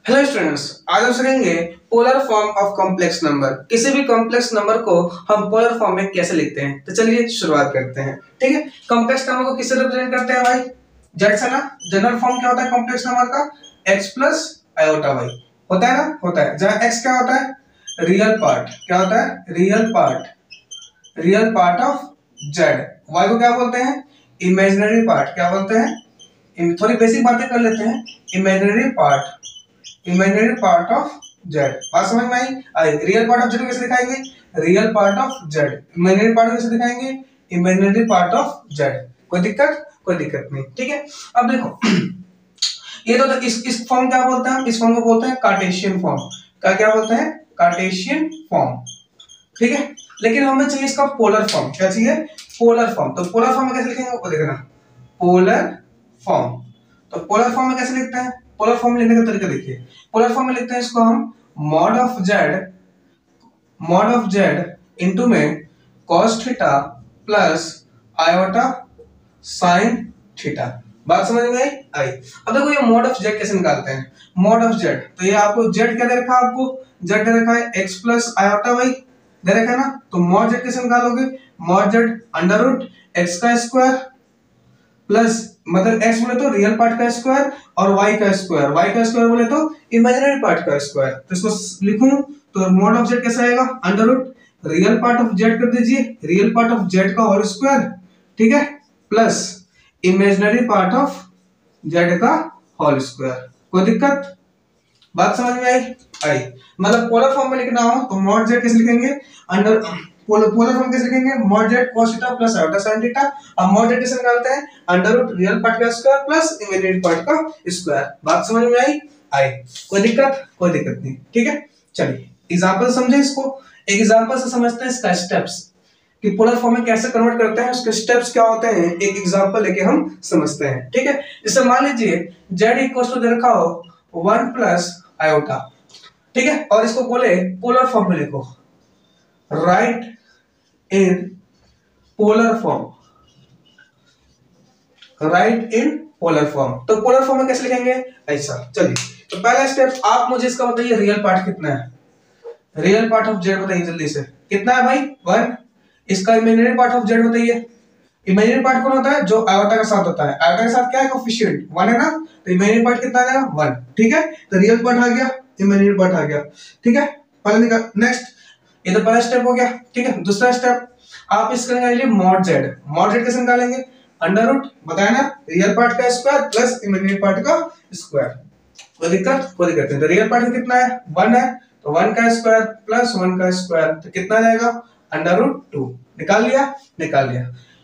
Hello students, आज हम सीखेंगे polar form of complex number. किसी भी कॉम्प्लेक्स नंबर को हम पोलर फॉर्म में कैसे लिखते हैं। तो चलिए शुरुआत करते हैं। ठीक है, कॉम्प्लेक्स नंबर को किससे रिप्रेजेंट करते हैं भाई? जेड से ना। जनरल फॉर्म क्या होता है कॉम्प्लेक्स नंबर का? x प्लस आयोटा वाई होता है ना, होता है। जहां x क्या होता है? Real part. क्या होता है? Real part of Z. y को क्या बोलते हैं? Imaginary part. क्या बोलते हैं? थोड़ी बेसिक बातें कर लेते हैं। Imaginary part of Z. बात समझ में आई? रियल पार्ट ऑफ जेड कैसे दिखाएंगे? Real part of Z. Imaginary part कैसे दिखाएंगे? Imaginary part of Z. कोई दिक्कत? कोई दिक्कत नहीं। ठीक है, अब देखो ये तो इस फॉर्म क्या बोलते हैं? इस फॉर्म को बोलते हैं कार्टेशियन फॉर्म। क्या बोलते हैं? Cartesian form. ठीक है, लेकिन हमें चाहिए इसका पोलर फॉर्म। क्या चाहिए? Polar form. तो पोलर फॉर्म में कैसे लिखेंगे वो देखना। Polar form. तो पोलर फॉर्म में कैसे लिखते हैं? पोलर फॉर्म लिखने का तरीका देखिए। पोलर फॉर्म में लिखते हैं इसको हम मॉड ऑफ जेड इनटू में cos theta plus iota sin theta. बात समझ में आई? अब देखो ये मॉड ऑफ जेड कैसे निकालते हैं। मॉड ऑफ जेड, तो ये आपको जेड क्या दे रखा है? आपको जेड दे रखा है x प्लस आयोटा वाई दे रखा है ना। तो मॉड जेड कैसे निकालोगे? Mod z under root x का स्क्वायर प्लस, मतलब x बोले तो रियल पार्ट का स्क्वायर और y का स्क्वायर बोले तो इमेजिनरी पार्ट का स्क्वायर। तो इसको लिखूं तो मॉड ऑफ जेड कैसा आएगा? Under root real part of z कर दीजिए, रियल पार्ट ऑफ जेड का होल स्क्वायर। ठीक है, plus imaginary part of z का होल स्क्वायर। कोई दिक्कत? बात समझ में आई? मतलब पोलर फॉर्म में लिखना हो तो मॉड जेड कैसे लिखेंगे? अंडर पोलर फॉर्म कैसे लिखेंगे? Mod Z cos theta plus iota sin theta. अब मॉड जेड कैसे निकालते हैं? अंडर रूट रियल पार्ट का स्क्वायर प्लस इमेजिनरी पार्ट का स्क्वायर। बात समझ में आई? कोई दिक्कत? कोई दिक्कत नहीं। ठीक है, चलिए एग्जांपल समझे इसको। एक एग्जांपल से समझते हैं इसका स्टेप्स कि पोलर फॉर्म में कैसे कन्वर्ट करते हैं, उसके स्टेप्स क्या होते हैं। एक एग्जांपल लेके हम समझते हैं। ठीक है, जैसे मान लीजिए z इक्वल टू दे रखा हो 1 प्लस आयोटा। ठीक है, और इसको बोले पोलर फॉर्म में लिखो, राइट इन पोलर फॉर्म। तो पोलर फॉर्म में कैसे लिखेंगे? ऐसा। चलिए, तो पहला स्टेप आप मुझे इसका बताइए, रियल पार्ट कितना है? रियल पार्ट ऑफ जेड बताइए जल्दी से, कितना है भाई? 1। इसका इमेजिनरी पार्ट ऑफ जेड बताइए। इमेजिनरी पार्ट कौन होता है? जो आयोटा के साथ होता है। आयोटा के साथ क्या है? कोफिशिएंट 1 है ना। तो इमेजिनरी पार्ट कितना आ जाएगा? 1। ठीक है, तो रियल पार्ट आ गया, इमेजिनरी पार्ट आ गया। ठीक है, पहले निकाल। नेक्स्ट, ये तो पहला स्टेप हो गया। ठीक है, दूसरा स्टेप आप इसका निकालिए मॉड जेड। मॉड जेड कैसे निकालेंगे? अंडर रूट बताया ना, रियल पार्ट का स्क्वायर प्लस इमेजिनरी पार्ट का स्क्वायर। कोई दिक्कत? कोई दिक्कत नहीं। तो रियल पार्ट कितना है? 1 है, तो 1 का स्क्वायर प्लस 1 का स्क्वायर, तो कितना आ जाएगा? Under root 2। निकाल लिया।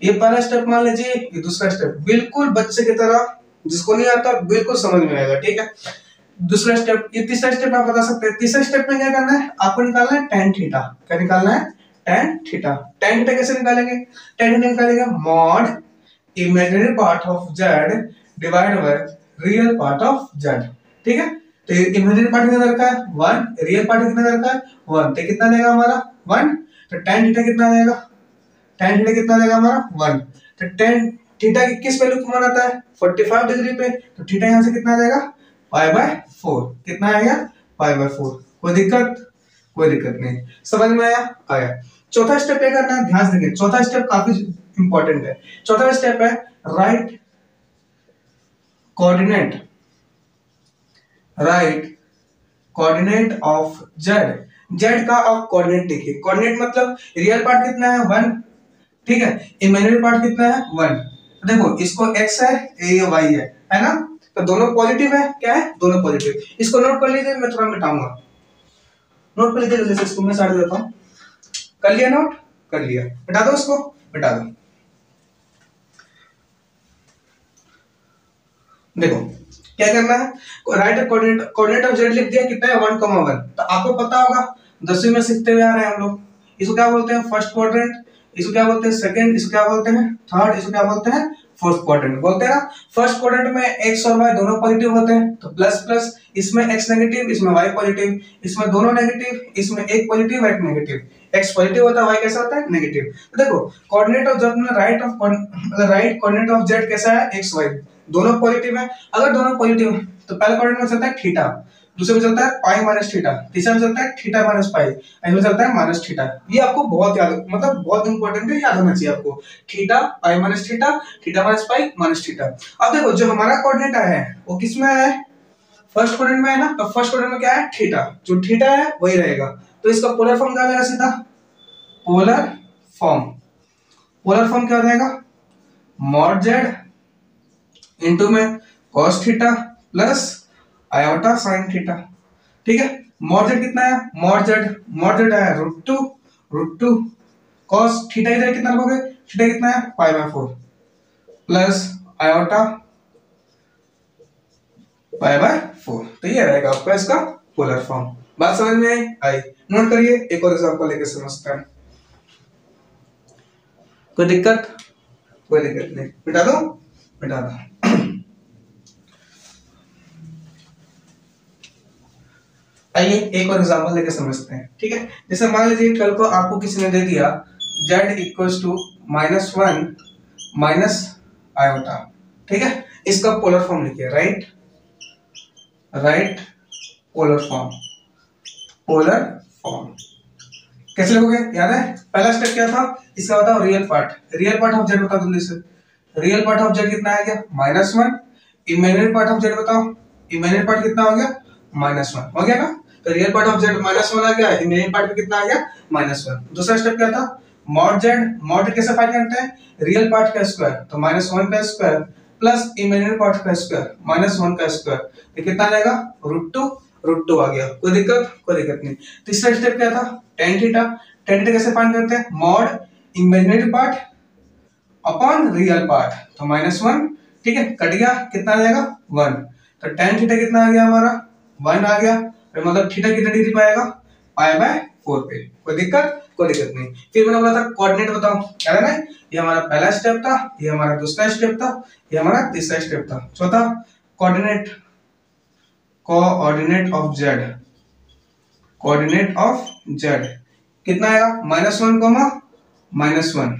ये पहला स्टेप मान लीजिए। ये दूसरा स्टेप बिल्कुल बच्चे की तरह, जिसको नहीं आता बिल्कुल समझ में आएगा। ठीक है, दूसरा स्टेप। ये तीसरा स्टेप आप बता सकते हैं। तीसरे स्टेप में क्या करना है? आपको निकालना है tan थीटा। क्या निकालना है? tan theta. tan थीटा कैसे निकालेंगे? tan थीटा निकालेंगे mod imaginary part of z divide by real part of z। ठीक है, तो इमेजिनरी पार्ट कितना दरकार है? 1। रियल पार्ट कितना दरकार है? 1। तो कितना देगा हमारा? 1। तो tan थीटा कितना देगा? tan थीटा कितना देगा हमारा? 1। तो tan थीटा की किस वैल्यू को माना जाता है? 45 डिग्री पे। तो थीटा यहां से कितना आ जाएगा? π/4। कितना आएगा? π/4। कोई दिक्कत? कोई दिक्कत नहीं। समझ में आया? चौथा स्टेप क्या करना है? ध्यान देंगे, चौथा स्टेप काफी इंपॉर्टेंट है। चौथा स्टेप है राइट कोऑर्डिनेट ऑफ जेड का आप कोऑर्डिनेट देखिए। कोऑर्डिनेट मतलब रियल पार्ट कितना है? 1। ठीक है, इमेजिनरी पार्ट कितना है? 1। देखो इसको x है, ये y है ना। तो दोनों पॉजिटिव है। क्या है? दोनों पॉजिटिव। इसको नोट कर लीजिए, मैं थोड़ा मिटाऊंगा। नोट कर लीजिए जल्दी से, इसको मैं साइड देता हूं। कर लिया नोट? कर लिया। मिटा दो इसको, मिटा दो। देखो क्या करना है? राइट कोऑर्डिनेट ऑफ जेड लिख दिया। कितना है? 1,1। तो आपको पता होगा, 10वीं में सीखते हुए आ रहे हैं हम लोग। इसको क्या बोलते हैं? First quadrant. इसको क्या बोलते हैं? सेकंड। इसको क्या बोलते हैं? थर्ड। इसको क्या बोलते हैं? Fourth quadrant. बोलते हैं ना। फर्स्ट क्वाड्रेंट में x और y दोनों पॉजिटिव होते हैं, तो प्लस प्लस। इसमें x नेगेटिव, इसमें y पॉजिटिव। इसमें दोनों नेगेटिव, इसमें एक पॉजिटिव एक नेगेटिव। x पॉजिटिव होता है, y कैसा होता है? नेगेटिव। तो देखो कोऑर्डिनेट ऑफ जेड में राइट कोऑर्डिनेट ऑफ जेड कैसा है? xy। दोनों पॉजिटिव है। अगर दोनों पॉजिटिव है तो पहले क्वाड्रेंट में चलता है थीटा, दूसरे में चलता है पाई माइनस थीटा, तीसरा में चलता है थीटा माइनस पाई, इसमें चलता है माइनस थीटा। ये आपको बहुत याद, मतलब बहुत इंपॉर्टेंट है, याद होना चाहिए आपको। Theta pi minus theta, theta minus pi minus theta. अब देखो जो हमारा कोऑर्डिनेट आया है वो किस में है, फर्स्ट क्वाड्रेंट में है ना। तो फर्स्ट क्वाड्रेंट में क्या है, थीटा, जो थीटा है वही रहेगा। तो इसका पोलर फॉर्म क्या आ जाएगा, सीधा पोलर फॉर्म। पोलर फॉर्म क्या हो जाएगा, मॉड जेड इनटू में cos theta plus iota sin theta. ठीक है, मॉड जेड कितना है, मॉड जेड है √2 cos थीटा इधर कितना रखोगे, थीटा कितना है π/4 प्लस आयोटा π/4। तो ये रहेगा आपका इसका पोलर फॉर्म। बात समझ में आई? नोट करिए, एक और एग्जांपल लेके समझते हैं। कोई दिक्कत? कोई दिक्कत नहीं, मिटा दो। आइए एक और एग्जांपल लेके समझते हैं। ठीक है, जैसे मान लीजिए कल को आपको किसी ने दे दिया z equals to -1 minus iota. ठीक है, इसका पोलर फॉर्म लिखिए, राइट पोलर फॉर्म। कैसे लिखोगे, याद है? पहला स्टेप क्या था, इसका बताओ रियल पार्ट ऑफ जेड बताओ जल्दी से। रियल पार्ट ऑफ जेड कितना आ गया, -1। इमेजिनरी पार्ट ऑफ जेड बताओ, इमेजिनरी पार्ट कितना हो गया, -1 हो गया ना। तो रियल पार्ट ऑफ जेड -1 आ गया, इमेजिनरी पार्ट कितना आ गया, -1। दूसरा स्टेप क्या था, मॉड जेड कैसे फाइंड करते हैं, रियल पार्ट का स्क्वायर, तो -1 का स्क्वायर प्लस इमेजिनरी पार्ट का स्क्वायर -1 का स्क्वायर, तो कितना आ जाएगा, √2 आ गया। कोई दिक्कत नहीं। तीसरा स्टेप क्या था, tan थीटा कैसे फाइंड करते हैं, mod imaginary part upon real part, तो -1। ठीक है, कट गया, कितना आ जाएगा 1। तो tan थीटा कितना आ गया हमारा, 1 आ गया। तो मतलब थीटा कितना डिग्री पाएगा, π/4 पे। कोई दिक्कत नहीं। फिर मैंने बोला था कोऑर्डिनेट बताओ, क्या है ना, ये हमारा पहला स्टेप था, ये हमारा दूसरा स्टेप था, ये हमारा तीसरा स्टेप था। चौथा कोऑर्डिनेट ऑफ जेड कितना आएगा, -1,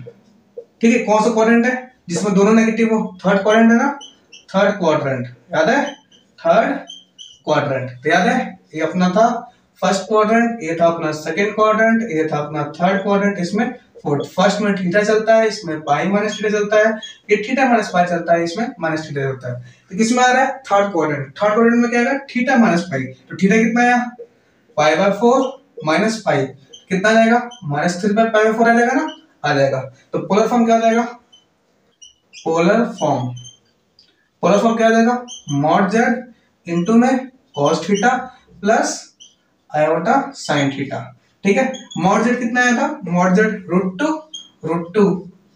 ठीक है। कौन सा क्वाड्रेंट है जिसमें दोनों नेगेटिव हो, थर्ड क्वाड्रेंट है ना, थर्ड क्वाड्रेंट, याद है, थर्ड क्वाड्रेंट। तो याद है, ये अपना था फर्स्ट क्वाड्रेंट, ये था अपना सेकंड क्वाड्रेंट, ये था अपना थर्ड क्वाड्रेंट, इसमें फोर्थ। फर्स्ट में थीटा चलता है, इसमें पाई माइनस थीटा चलता है, ये थीटा माइनस पाई चलता है, इसमें माइनस थीटा चलता है। तो किसमें आ रहा है, थर्ड क्वाड्रेंट में क्या आएगा, थीटा माइनस पाई। तो थीटा कितना आया, π/4 माइनस पाई, कितना आ जाएगा, -3/π/4 आ जाएगा ना, आ जाएगा। तो पोलर फॉर्म क्या आ जाएगा, पोलर फॉर्म क्या आ जाएगा, मॉड जेड इनटू में cos theta plus iota sin theta. ठीक है, मॉड जेड कितना आया था, मॉड जेड √2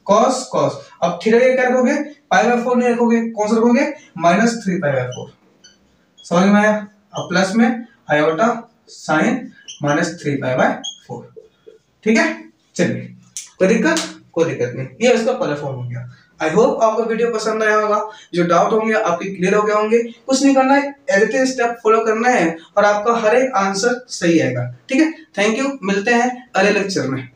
cos। अब थीटा क्या रखोगे, π/4 नहीं रखोगे, कौन सा रखोगे, -3/4। समझ में आया? अब प्लस में आयोटा sin -3/4। ठीक है, चलिए, कोई दिक्कत नहीं। ये इसका पोलर फॉर्म हो गया। आई होप आपको वीडियो पसंद आया होगा। जो डाउट होंगे आपके क्लियर हो गए होंगे। कुछ नहीं करना है, as it is step follow करना है और आपका हर एक आंसर सही आएगा। ठीक है, थैंक यू, मिलते हैं अगले लेक्चर में।